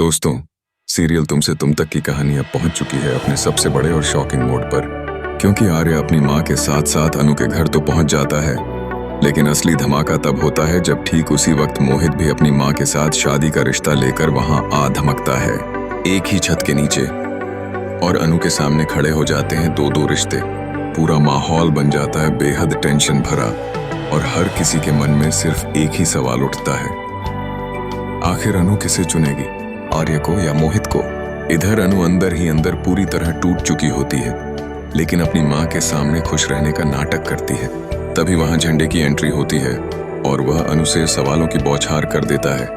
दोस्तों, सीरियल तुमसे तुम तक की कहानी अब पहुंच चुकी है अपने सबसे बड़े और शॉकिंग मोड पर। क्योंकि आर्य अपनी माँ के साथ साथ अनु के घर तो पहुंच जाता है, लेकिन असली धमाका तब होता है जब ठीक उसी वक्त मोहित भी अपनी माँ के साथ शादी का रिश्ता लेकर वहां आ धमकता है, एक ही छत के नीचे। और अनु के सामने खड़े हो जाते हैं दो दो रिश्ते। पूरा माहौल बन जाता है बेहद टेंशन भरा, और हर किसी के मन में सिर्फ एक ही सवाल उठता है, आखिर अनु किसे चुनेगी, आर्य को या मोहित को। इधर अनु अंदर ही अंदर पूरी तरह टूट चुकी होती है, लेकिन अपनी माँ के सामने खुश रहने का नाटक करती है। तभी वहां झंडे की एंट्री होती है और वह अनु से सवालों की बौछार कर देता है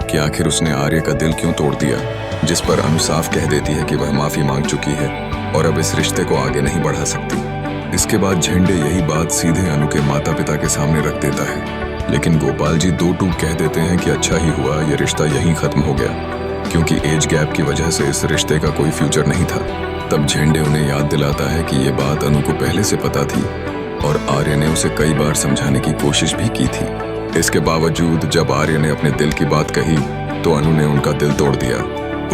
कि आखिर उसने आर्य का दिल क्यों तोड़ दिया, जिस पर अनु साफ कह देती है कि वह माफी मांग चुकी है और अब इस रिश्ते को आगे नहीं बढ़ा सकती। इसके बाद झंडे यही बात सीधे अनु के माता पिता के सामने रख देता है, लेकिन गोपाल जी दो टूक कह देते हैं कि अच्छा ही हुआ ये रिश्ता यहीं खत्म हो गया, क्योंकि एज गैप की वजह से इस रिश्ते का कोई फ्यूचर नहीं था। तब झंडे उन्हें याद दिलाता है कि ये बात अनु को पहले से पता थी और आर्य ने उसे कई बार समझाने की कोशिश भी की थी। इसके बावजूद जब आर्य ने अपने दिल की बात कही तो अनु ने उनका दिल तोड़ दिया।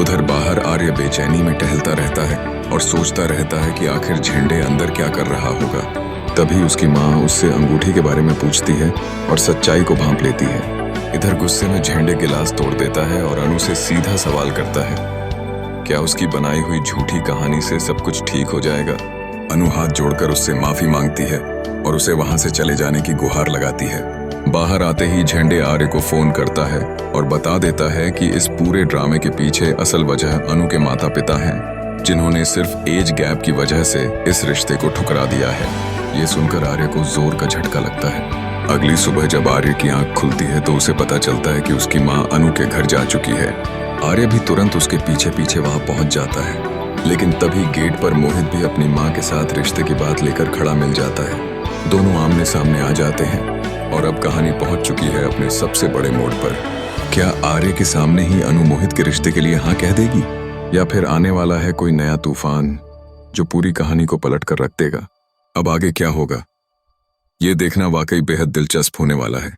उधर बाहर आर्य बेचैनी में टहलता रहता है और सोचता रहता है कि आखिर झंडे अंदर क्या कर रहा होगा। तभी उसकी माँ उससे अंगूठी के बारे में पूछती है और सच्चाई को भांप लेती है। इधर गुस्से में झंडे गिलास तोड़ देता है और अनु से सीधा सवाल करता है, क्या उसकी बनाई हुई झूठी कहानी से सब कुछ ठीक हो जाएगा। अनु हाथ जोड़कर उससे माफी मांगती है और उसे वहां से चले जाने की गुहार लगाती है। बाहर आते ही झंडे आर्य को फोन करता है और बता देता है कि इस पूरे ड्रामे के पीछे असल वजह अनु के माता पिता हैं, जिन्होंने सिर्फ एज गैप की वजह से इस रिश्ते को ठुकरा दिया है। ये सुनकर आर्य को जोर का झटका लगता है। अगली सुबह जब आर्य की आंख खुलती है तो उसे पता चलता है कि उसकी माँ अनु के घर जा चुकी है। आर्य भी तुरंत उसके पीछे पीछे वहां पहुंच जाता है, लेकिन तभी गेट पर मोहित भी अपनी माँ के साथ रिश्ते की बात लेकर खड़ा मिल जाता है। दोनों आमने सामने आ जाते हैं और अब कहानी पहुंच चुकी है अपने सबसे बड़े मोड़ पर। क्या आर्य के सामने ही अनु मोहित के रिश्ते के लिए हाँ कह देगी, या फिर आने वाला है कोई नया तूफान जो पूरी कहानी को पलट कर रख देगा। अब आगे क्या होगा, ये देखना वाकई बेहद दिलचस्प होने वाला है।